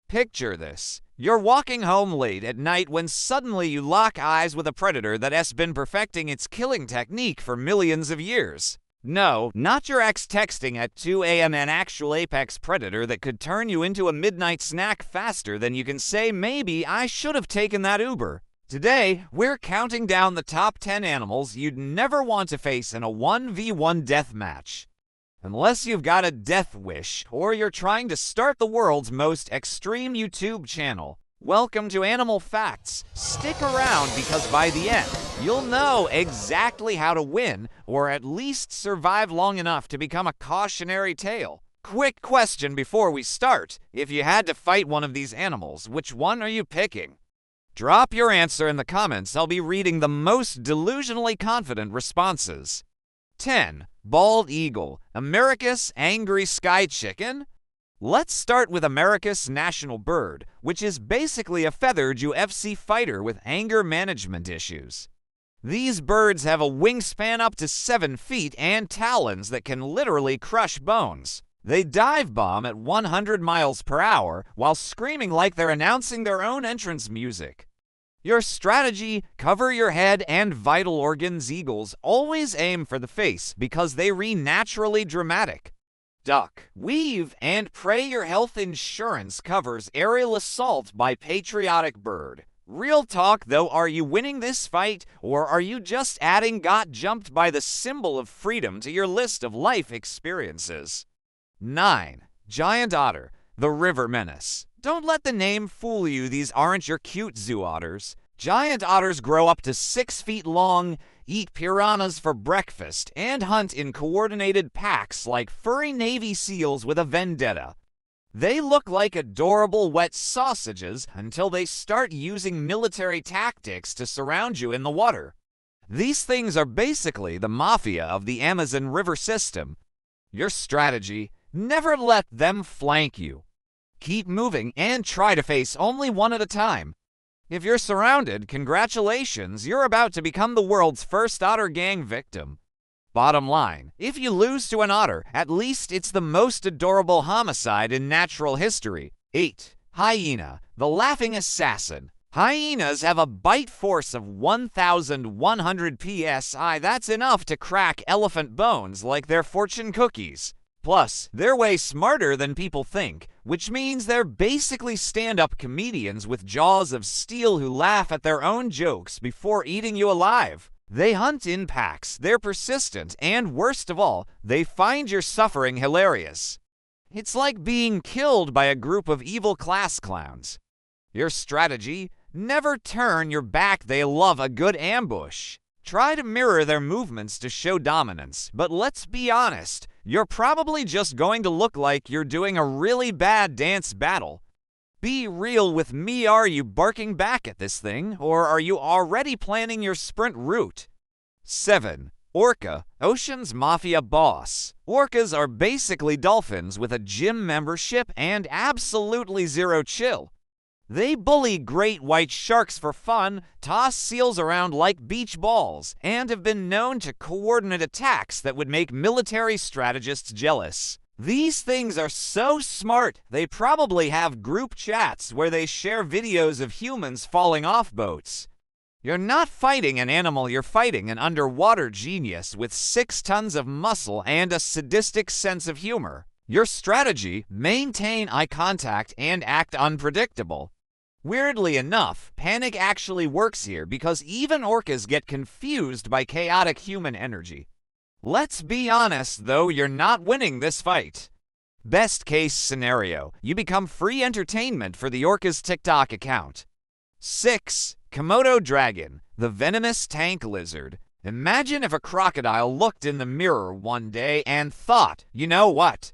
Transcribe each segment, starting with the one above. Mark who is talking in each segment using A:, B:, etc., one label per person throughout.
A: Picture this. You're walking home late at night when suddenly you lock eyes with a predator that has been perfecting its killing technique for millions of years. No, not your ex texting at 2 a.m. an actual apex predator that could turn you into a midnight snack faster than you can say, maybe I should have taken that Uber. Today, we're counting down the top 10 animals you'd never want to face in a 1v1 death match. Unless you've got a death wish, or you're trying to start the world's most extreme YouTube channel. Welcome to Animal Facts. Stick around because by the end, you'll know exactly how to win, or at least survive long enough to become a cautionary tale. Quick question before we start. If you had to fight one of these animals, which one are you picking? Drop your answer in the comments. I'll be reading the most delusionally confident responses. 10. Bald eagle, America's angry sky chicken? Let's start with America's national bird, which is basically a feathered UFC fighter with anger management issues. These birds have a wingspan up to 7 feet and talons that can literally crush bones. They dive bomb at 100 miles per hour while screaming like they're announcing their own entrance music. Your strategy: cover your head and vital organs. Eagles always aim for the face because they are naturally dramatic. Duck, weave, and pray. Your health insurance covers aerial assault by patriotic bird. Real talk though, are you winning this fight, or are you just adding got jumped by the symbol of freedom to your list of life experiences? 9. Giant otter, the river menace. Don't let the name fool you. These aren't your cute zoo otters. Giant otters grow up to 6 feet long, eat piranhas for breakfast, and hunt in coordinated packs like furry Navy SEALs with a vendetta. They look like adorable wet sausages until they start using military tactics to surround you in the water. These things are basically the mafia of the Amazon River system. Your strategy: never let them flank you. Keep moving and try to face only one at a time. If you're surrounded, congratulations, you're about to become the world's first otter gang victim. Bottom line, if you lose to an otter, at least it's the most adorable homicide in natural history. 8. Hyena, the laughing assassin. Hyenas have a bite force of 1,100 psi. That's enough to crack elephant bones like they're fortune cookies. Plus, they're way smarter than people think, which means they're basically stand-up comedians with jaws of steel who laugh at their own jokes before eating you alive. They hunt in packs, they're persistent, and worst of all, they find your suffering hilarious. It's like being killed by a group of evil class clowns. Your strategy: never turn your back. They love a good ambush. Try to mirror their movements to show dominance, but let's be honest, you're probably just going to look like you're doing a really bad dance battle. Be real with me. Are you barking back at this thing, or are you already planning your sprint route? 7. Orca, ocean's mafia boss. Orcas are basically dolphins with a gym membership and absolutely zero chill. They bully great white sharks for fun, toss seals around like beach balls, and have been known to coordinate attacks that would make military strategists jealous. These things are so smart, they probably have group chats where they share videos of humans falling off boats. You're not fighting an animal, you're fighting an underwater genius with 6 tons of muscle and a sadistic sense of humor. Your strategy: maintain eye contact and act unpredictable. Weirdly enough, panic actually works here because even orcas get confused by chaotic human energy. Let's be honest though, you're not winning this fight. Best case scenario, you become free entertainment for the orca's TikTok account. 6. Komodo dragon, the venomous tank lizard. Imagine if a crocodile looked in the mirror one day and thought, you know what?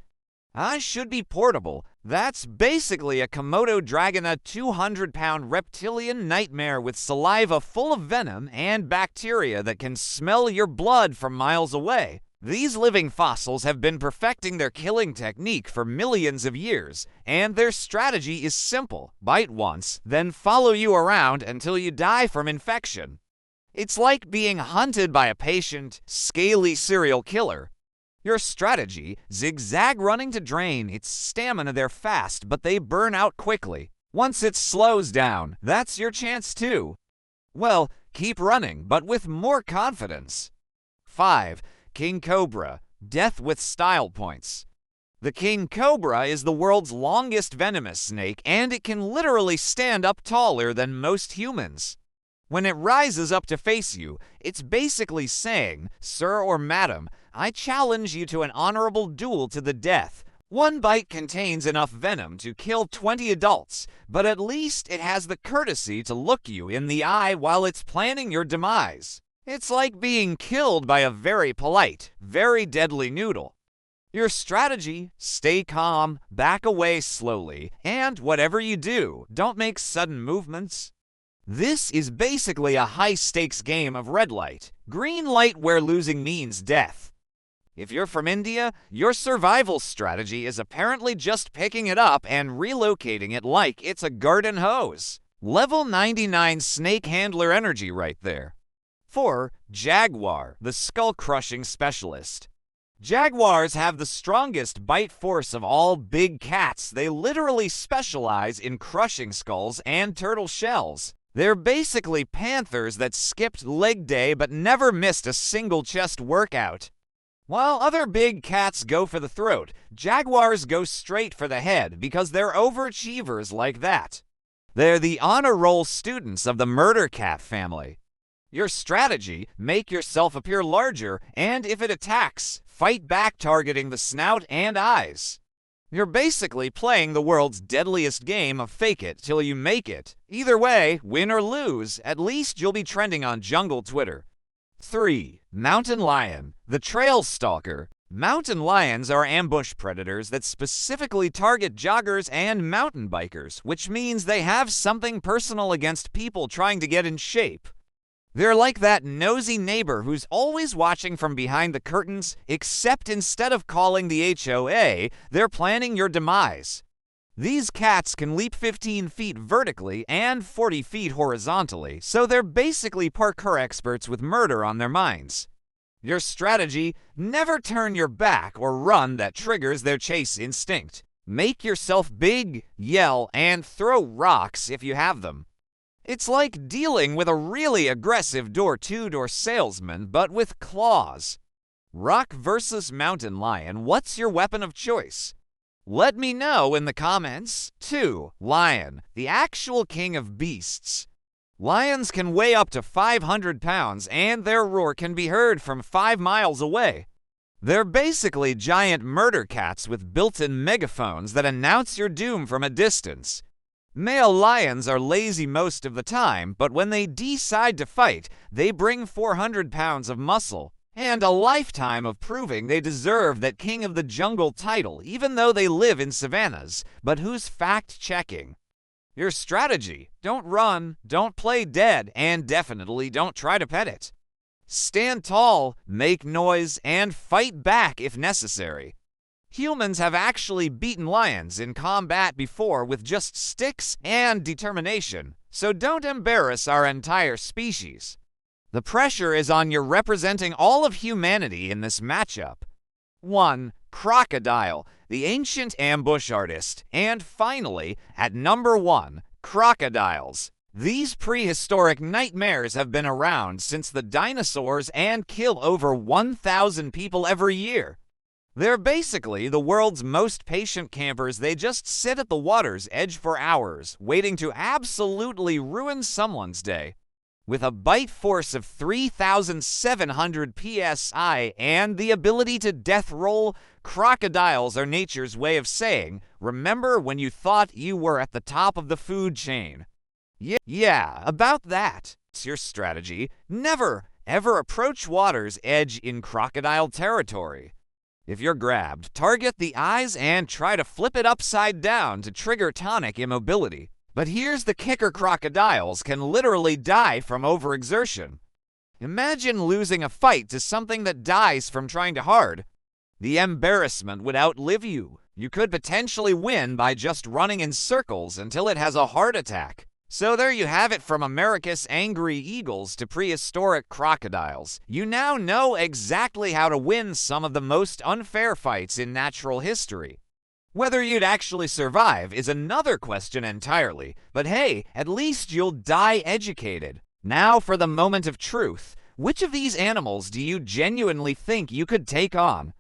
A: I should be portable. That's basically a Komodo dragon, a 200-pound reptilian nightmare with saliva full of venom and bacteria that can smell your blood from miles away. These living fossils have been perfecting their killing technique for millions of years, and their strategy is simple: bite once, then follow you around until you die from infection. It's like being hunted by a patient, scaly serial killer. Your strategy: zigzag running to drain its stamina. They're fast, but they burn out quickly. Once it slows down, that's your chance too. Well, keep running, but with more confidence. 5. King Cobra. Death with style points. The king cobra is the world's longest venomous snake, and it can literally stand up taller than most humans. When it rises up to face you, it's basically saying, "Sir or madam, I challenge you to an honorable duel to the death." One bite contains enough venom to kill 20 adults, but at least it has the courtesy to look you in the eye while it's planning your demise. It's like being killed by a very polite, very deadly noodle. Your strategy: stay calm, back away slowly, and whatever you do, don't make sudden movements. This is basically a high-stakes game of red light, green light where losing means death. If you're from India, your survival strategy is apparently just picking it up and relocating it like it's a garden hose. Level 99 snake handler energy right there. 4. Jaguar, the skull-crushing specialist. Jaguars have the strongest bite force of all big cats. They literally specialize in crushing skulls and turtle shells. They're basically panthers that skipped leg day but never missed a single chest workout. While other big cats go for the throat, jaguars go straight for the head because they're overachievers like that. They're the honor roll students of the murder cat family. Your strategy: make yourself appear larger, and if it attacks, fight back targeting the snout and eyes. You're basically playing the world's deadliest game of fake it till you make it. Either way, win or lose, at least you'll be trending on jungle Twitter. 3. Mountain lion, the trail stalker. Mountain lions are ambush predators that specifically target joggers and mountain bikers, which means they have something personal against people trying to get in shape. They're like that nosy neighbor who's always watching from behind the curtains, except instead of calling the HOA, they're planning your demise. These cats can leap 15 feet vertically and 40 feet horizontally, so they're basically parkour experts with murder on their minds. Your strategy: never turn your back or run. That triggers their chase instinct. Make yourself big, yell, and throw rocks if you have them. It's like dealing with a really aggressive door-to-door salesman, but with claws. Rock versus mountain lion, what's your weapon of choice? Let me know in the comments. 2. Lion, the actual king of beasts. Lions can weigh up to 500 pounds, and their roar can be heard from 5 miles away. They're basically giant murder cats with built-in megaphones that announce your doom from a distance. Male lions are lazy most of the time, but when they decide to fight, they bring 400 pounds of muscle and a lifetime of proving they deserve that king of the jungle title, even though they live in savannas. But who's fact-checking? Your strategy: don't run, don't play dead, and definitely don't try to pet it. Stand tall, make noise, and fight back if necessary. Humans have actually beaten lions in combat before with just sticks and determination, so don't embarrass our entire species. The pressure is on you representing all of humanity in this matchup. 1. Crocodile, the ancient ambush artist. And finally, at number 1, crocodiles. These prehistoric nightmares have been around since the dinosaurs and kill over 1,000 people every year. They're basically the world's most patient campers. They just sit at the water's edge for hours, waiting to absolutely ruin someone's day. With a bite force of 3,700 psi and the ability to death roll, crocodiles are nature's way of saying, remember when you thought you were at the top of the food chain. Yeah, about that. It's your strategy: never, ever approach water's edge in crocodile territory. If you're grabbed, target the eyes and try to flip it upside down to trigger tonic immobility. But here's the kicker: crocodiles can literally die from overexertion. Imagine losing a fight to something that dies from trying too hard. The embarrassment would outlive you. You could potentially win by just running in circles until it has a heart attack. So there you have it, from America's angry eagles to prehistoric crocodiles. You now know exactly how to win some of the most unfair fights in natural history. Whether you'd actually survive is another question entirely, but hey, at least you'll die educated. Now for the moment of truth. Which of these animals do you genuinely think you could take on?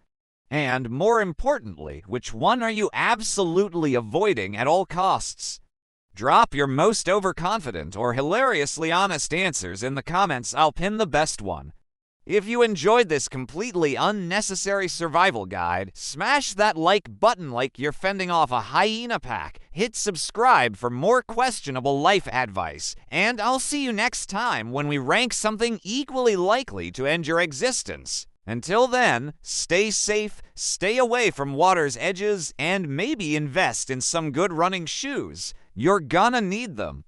A: And more importantly, which one are you absolutely avoiding at all costs? Drop your most overconfident or hilariously honest answers in the comments. I'll pin the best one. If you enjoyed this completely unnecessary survival guide, smash that like button like you're fending off a hyena pack. Hit subscribe for more questionable life advice. And I'll see you next time when we rank something equally likely to end your existence. Until then, stay safe, stay away from water's edges, and maybe invest in some good running shoes. You're gonna need them.